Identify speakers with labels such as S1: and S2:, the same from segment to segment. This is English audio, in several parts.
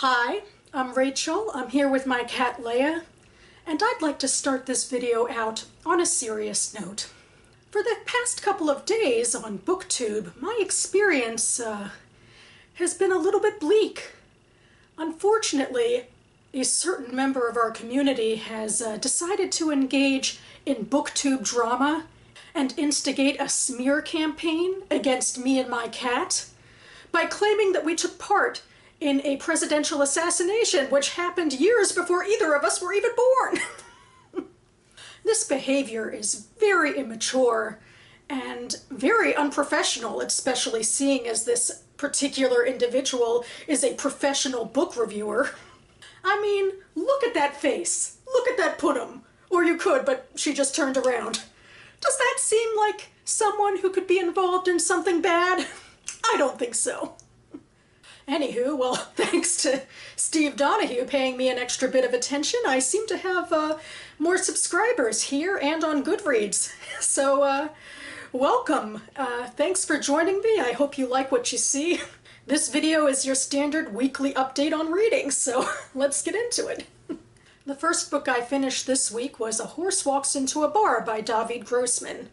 S1: Hi, I'm Rachel. I'm here with my cat Leia, and I'd like to start this video out on a serious note. For the past couple of days on BookTube, my experience has been a little bit bleak. Unfortunately, a certain member of our community has decided to engage in BookTube drama and instigate a smear campaign against me and my cat by claiming that we took part in a presidential assassination which happened years before either of us were even born. This behavior is very immature and very unprofessional, especially seeing as this particular individual is a professional book reviewer. I mean, look at that face. Look at that putum. Or you could, but she just turned around. Does that seem like someone who could be involved in something bad? I don't think so. Anywho, well, thanks to Steve Donahue paying me an extra bit of attention, I seem to have more subscribers here and on Goodreads. So, welcome. Thanks for joining me. I hope you like what you see. This video is your standard weekly update on reading, so let's get into it. The first book I finished this week was A Horse Walks into a Bar by David Grossman.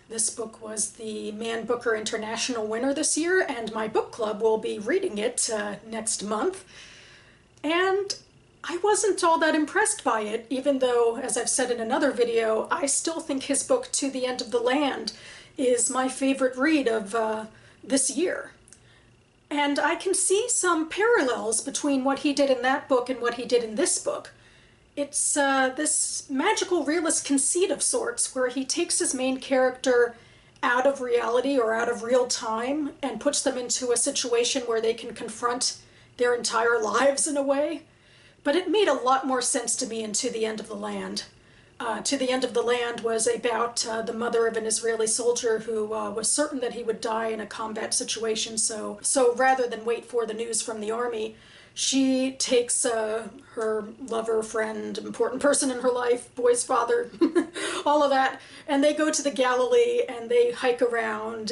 S1: This book was the Man Booker International winner this year, and my book club will be reading it next month. And I wasn't all that impressed by it, even though, as I've said in another video, I still think his book To the End of the Land is my favorite read of this year. And I can see some parallels between what he did in that book and what he did in this book. It's this magical realist conceit of sorts, where he takes his main character out of reality or out of real time and puts them into a situation where they can confront their entire lives in a way. But it made a lot more sense to me in To the End of the Land. To the End of the Land was about the mother of an Israeli soldier who was certain that he would die in a combat situation, so rather than wait for the news from the army, she takes her lover, friend, important person in her life, boy's father, all of that, and they go to the Galilee and they hike around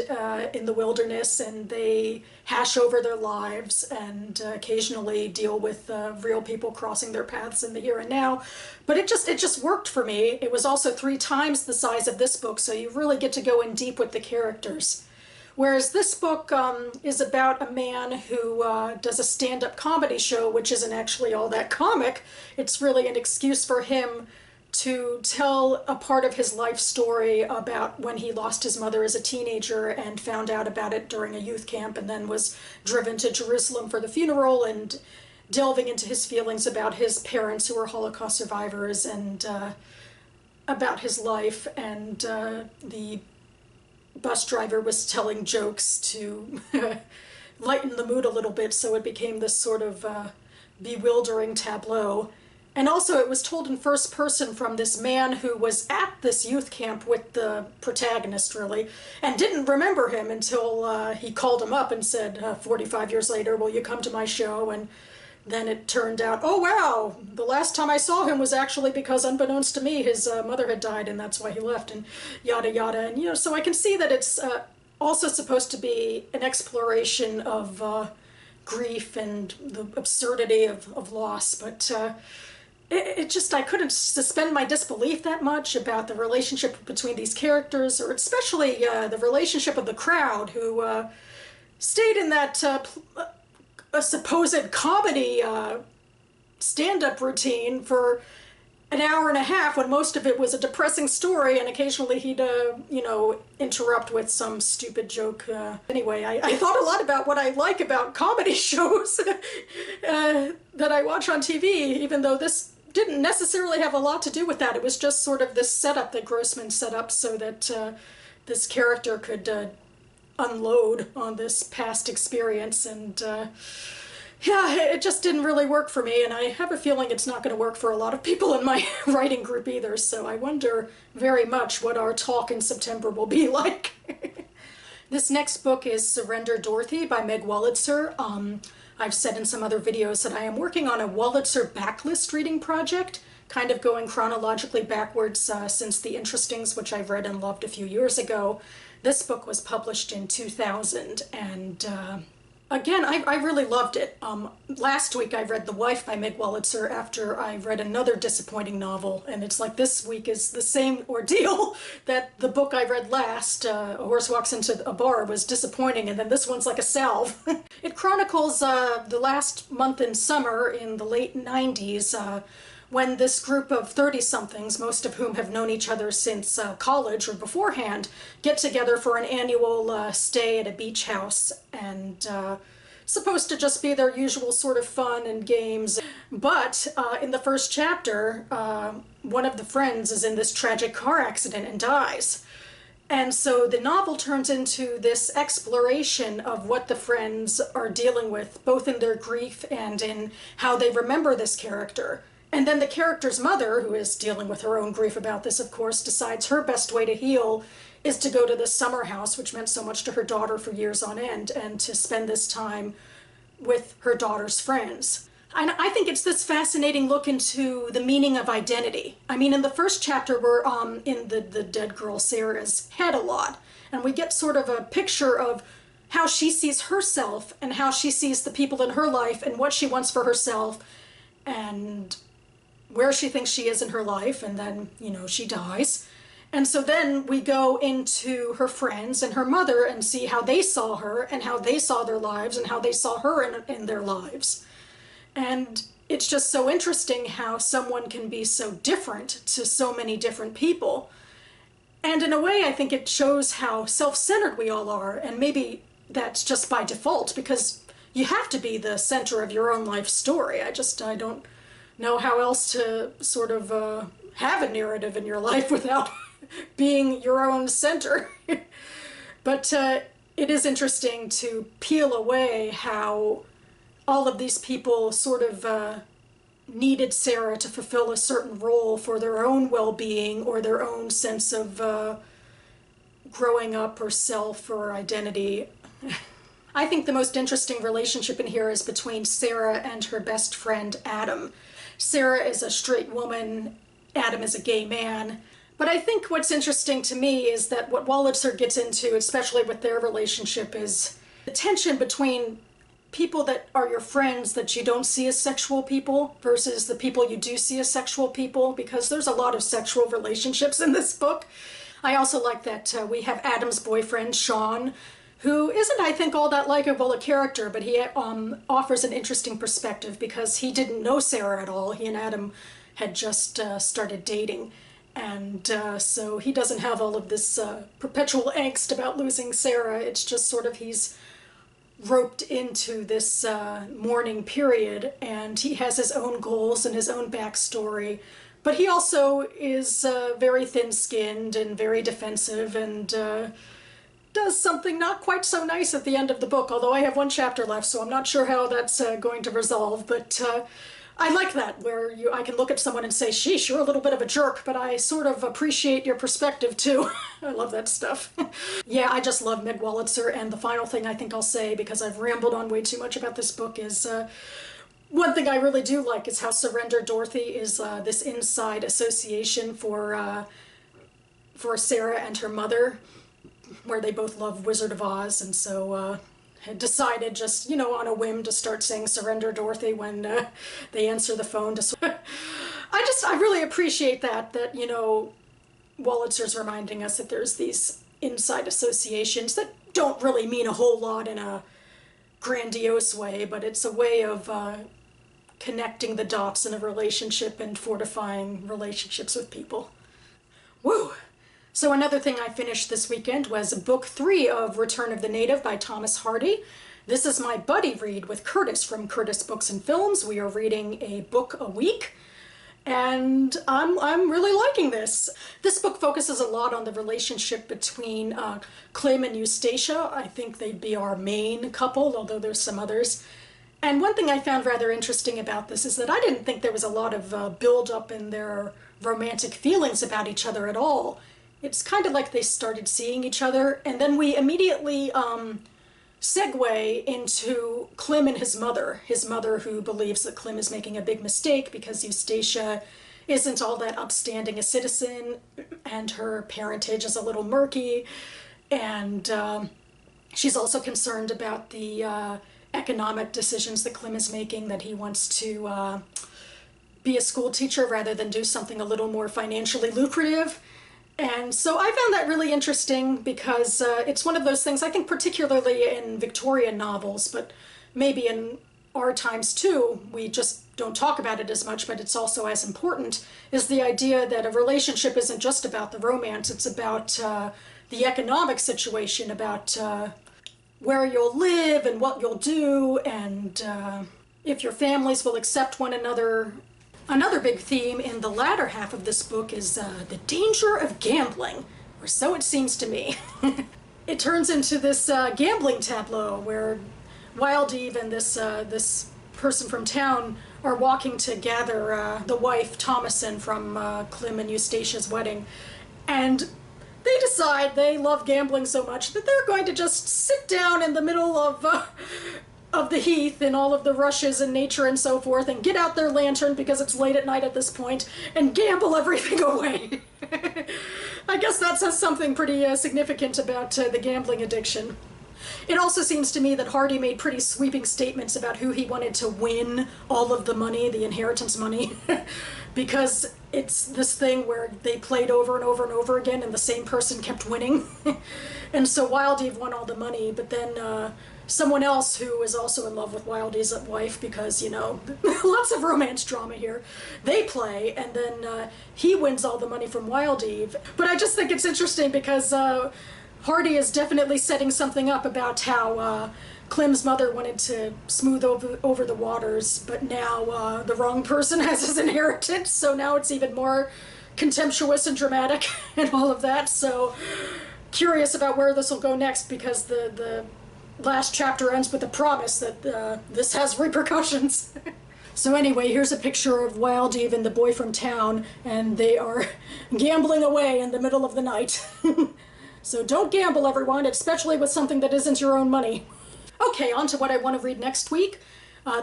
S1: in the wilderness and they hash over their lives and occasionally deal with real people crossing their paths in the here and now. But it just worked for me. It was also 3 times the size of this book, so you really get to go in deep with the characters. Whereas this book is about a man who does a stand-up comedy show, which isn't actually all that comic. It's really an excuse for him to tell a part of his life story about when he lost his mother as a teenager and found out about it during a youth camp and then was driven to Jerusalem for the funeral, and delving into his feelings about his parents who were Holocaust survivors and about his life, and the bus driver was telling jokes to lighten the mood a little bit, so it became this sort of bewildering tableau. And also it was told in first person from this man who was at this youth camp with the protagonist, really, and didn't remember him until he called him up and said, 45 years later, will you come to my show? And then it turned out, oh wow, the last time I saw him was actually because, unbeknownst to me, his mother had died and that's why he left, and yada yada. And, you know, so I can see that it's also supposed to be an exploration of grief and the absurdity of loss, but it just, I couldn't suspend my disbelief that much about the relationship between these characters, or especially the relationship of the crowd who stayed in that a supposed comedy stand-up routine for an hour and a half when most of it was a depressing story, and occasionally he'd, you know, interrupt with some stupid joke. Anyway, I thought a lot about what I like about comedy shows that I watch on TV, even though this didn't necessarily have a lot to do with that. It was just sort of this setup that Grossman set up so that this character could unload on this past experience, and yeah, it just didn't really work for me, and I have a feeling it's not going to work for a lot of people in my writing group either, so I wonder very much what our talk in September will be like. This next book is Surrender Dorothy by Meg Wolitzer. I've said in some other videos that I am working on a Wolitzer backlist reading project, kind of going chronologically backwards since The Interestings, which I've read and loved a few years ago. This book was published in 2000, and Again, I really loved it. Last week I read The Wife by Meg Wolitzer after I read another disappointing novel, and it's like this week is the same ordeal that the book I read last, A Horse Walks into a Bar, was disappointing, and then this one's like a salve. It chronicles the last month in summer in the late 90s, when this group of 30-somethings, most of whom have known each other since college or beforehand, get together for an annual stay at a beach house, and supposed to just be their usual sort of fun and games. But in the first chapter, one of the friends is in this tragic car accident and dies. And so the novel turns into this exploration of what the friends are dealing with, both in their grief and in how they remember this character. And then the character's mother, who is dealing with her own grief about this, of course, decides her best way to heal is to go to this summer house, which meant so much to her daughter for years on end, and to spend this time with her daughter's friends. And I think it's this fascinating look into the meaning of identity. I mean, in the first chapter, we're in the dead girl Sarah's head a lot, and we get sort of a picture of how she sees herself and how she sees the people in her life and what she wants for herself and where she thinks she is in her life, and then, you know, she dies. And so then we go into her friends and her mother and see how they saw her and how they saw their lives and how they saw her in their lives. And it's just so interesting how someone can be so different to so many different people. And in a way, I think it shows how self-centered we all are, and maybe that's just by default, because you have to be the center of your own life story. I don't know how else to sort of have a narrative in your life without being your own center. But it is interesting to peel away how all of these people sort of needed Sarah to fulfill a certain role for their own well-being or their own sense of growing up or self or identity. I think the most interesting relationship in here is between Sarah and her best friend Adam. Sarah is a straight woman, Adam is a gay man. But I think what's interesting to me is that what Wolitzer gets into, especially with their relationship, is the tension between people that are your friends that you don't see as sexual people versus the people you do see as sexual people, because there's a lot of sexual relationships in this book. I also like that we have Adam's boyfriend, Sean, who isn't, I think, all that likable a character, but he offers an interesting perspective because he didn't know Sarah at all. He and Adam had just started dating, and so he doesn't have all of this perpetual angst about losing Sarah. It's just sort of he's roped into this mourning period, and he has his own goals and his own backstory. But he also is very thin-skinned and very defensive, and does something not quite so nice at the end of the book, although I have one chapter left, so I'm not sure how that's going to resolve. But I like that, where I can look at someone and say, sheesh, you're a little bit of a jerk, but I sort of appreciate your perspective too. I love that stuff. Yeah, I just love Meg Wolitzer, and the final thing I think I'll say, because I've rambled on way too much about this book, is one thing I really do like is how Surrender Dorothy is this inside association for Sarah and her mother, where they both love Wizard of Oz, and so had decided just, you know, on a whim to start saying Surrender Dorothy when they answer the phone. I really appreciate that, you know, Wolitzer's reminding us that there's these inside associations that don't really mean a whole lot in a grandiose way, but it's a way of connecting the dots in a relationship and fortifying relationships with people. Woo! So another thing I finished this weekend was book 3 of Return of the Native by Thomas Hardy. This is my buddy read with Curtis from Curtis Books and Films. We are reading a book a week, and I'm really liking this. This book focuses a lot on the relationship between Clem and Eustacia. I think they'd be our main couple, although there's some others. And one thing I found rather interesting about this is that I didn't think there was a lot of build-up in their romantic feelings about each other at all. It's kind of like they started seeing each other, and then we immediately segue into Clem and his mother who believes that Clem is making a big mistake because Eustacia isn't all that upstanding a citizen, and her parentage is a little murky, and she's also concerned about the economic decisions that Klim is making, that he wants to be a school teacher rather than do something a little more financially lucrative. And so I found that really interesting because it's one of those things, I think particularly in Victorian novels, but maybe in our times too, we just don't talk about it as much, but it's also as important, is the idea that a relationship isn't just about the romance, it's about the economic situation, about where you'll live and what you'll do, and if your families will accept one another. Another big theme in the latter half of this book is the danger of gambling, or so it seems to me. It turns into this gambling tableau where Wild Eve and this person from town are walking to gather the wife, Thomason, from Klim and Eustatia's wedding. And they decide they love gambling so much that they're going to just sit down in the middle of the heath and all of the rushes and nature and so forth, and get out their lantern because it's late at night at this point, and gamble everything away. I guess that says something pretty significant about the gambling addiction. It also seems to me that Hardy made pretty sweeping statements about who he wanted to win all of the money, the inheritance money, because it's this thing where they played over and over and over again and the same person kept winning. And so Wild Eve won all the money, but then someone else who is also in love with Wild Eve's wife, because, you know, lots of romance drama here, they play, and then he wins all the money from Wild Eve. But I just think it's interesting because Hardy is definitely setting something up about how Klim's mother wanted to smooth over the waters, but now the wrong person has his inheritance, so now it's even more contemptuous and dramatic and all of that. So curious about where this will go next, because the last chapter ends with a promise that this has repercussions. So anyway, here's a picture of Wild Eve and the boy from town, and they are gambling away in the middle of the night. So don't gamble, everyone, especially with something that isn't your own money. Okay, on to what I want to read next week.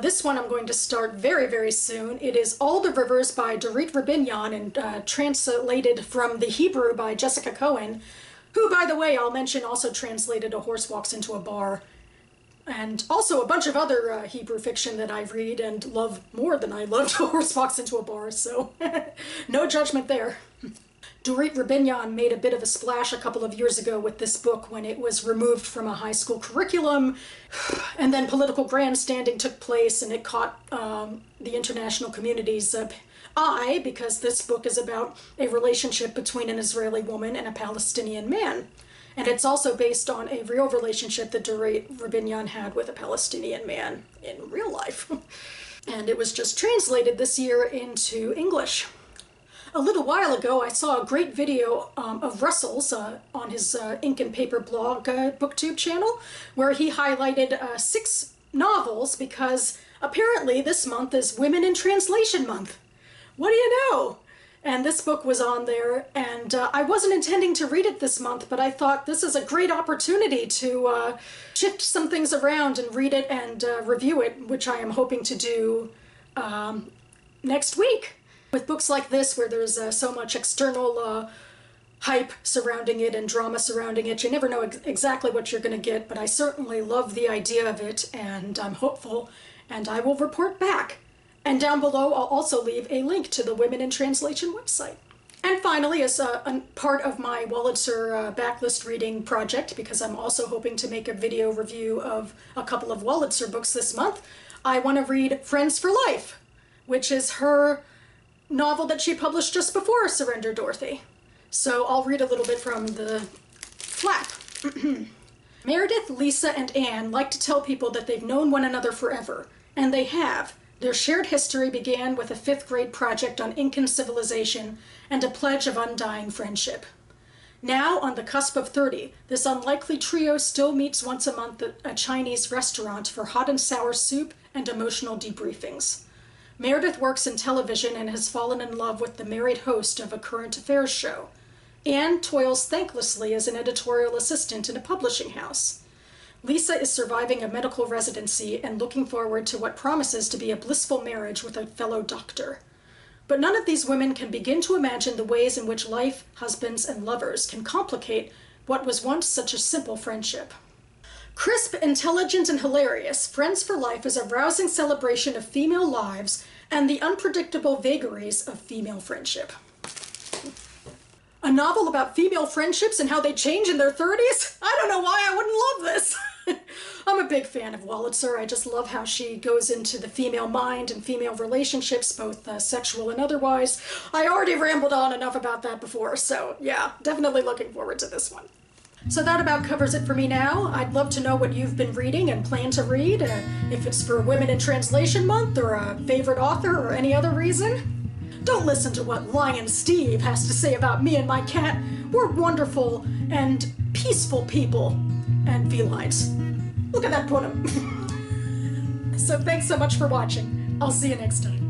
S1: This one I'm going to start very, very soon. It is All the Rivers by Dorit Rabinyan, and translated from the Hebrew by Jessica Cohen, who, by the way, I'll mention, also translated A Horse Walks into a Bar, and also a bunch of other Hebrew fiction that I read and love more than I loved A Horse Walks into a Bar, so no judgment there. Dorit Rabinyan made a bit of a splash a couple of years ago with this book when it was removed from a high school curriculum, and then political grandstanding took place, and it caught the international community's eye, because this book is about a relationship between an Israeli woman and a Palestinian man. And it's also based on a real relationship that Dorit Rabinyan had with a Palestinian man in real life. And it was just translated this year into English. A little while ago, I saw a great video of Russell's on his Ink and Paper blog booktube channel, where he highlighted 6 novels, because apparently this month is Women in Translation Month. What do you know? And this book was on there, and I wasn't intending to read it this month, but I thought this is a great opportunity to shift some things around and read it and review it, which I am hoping to do next week. With books like this, where there's so much external hype surrounding it and drama surrounding it, you never know exactly what you're going to get, but I certainly love the idea of it, and I'm hopeful, and I will report back. And down below, I'll also leave a link to the Women in Translation website. And finally, as a part of my Wolitzer backlist reading project, because I'm also hoping to make a video review of a couple of Wolitzer books this month, I want to read Friends for Life, which is her novel that she published just before Surrender Dorothy. So I'll read a little bit from the flap. Meredith, Lisa, and Anne like to tell people that they've known one another forever, and they have. Their shared history began with a 5th grade project on Incan civilization and a pledge of undying friendship. Now, on the cusp of 30, this unlikely trio still meets once a month at a Chinese restaurant for hot and sour soup and emotional debriefings. Meredith works in television and has fallen in love with the married host of a current affairs show. Anne toils thanklessly as an editorial assistant in a publishing house. Lisa is surviving a medical residency and looking forward to what promises to be a blissful marriage with a fellow doctor. But none of these women can begin to imagine the ways in which life, husbands, and lovers can complicate what was once such a simple friendship. Crisp, intelligent, and hilarious, Friends for Life is a rousing celebration of female lives and the unpredictable vagaries of female friendship. A novel about female friendships and how they change in their 30s? I don't know why I wouldn't love this. I'm a big fan of Wolitzer. I just love how she goes into the female mind and female relationships, both sexual and otherwise. I already rambled on enough about that before, so yeah, definitely looking forward to this one. So that about covers it for me now. I'd love to know what you've been reading and plan to read, if it's for Women in Translation Month or a favorite author or any other reason. Don't listen to what Lion Steve has to say about me and my cat. We're wonderful and peaceful people and felines. Look at that put 'em. So thanks so much for watching. I'll see you next time.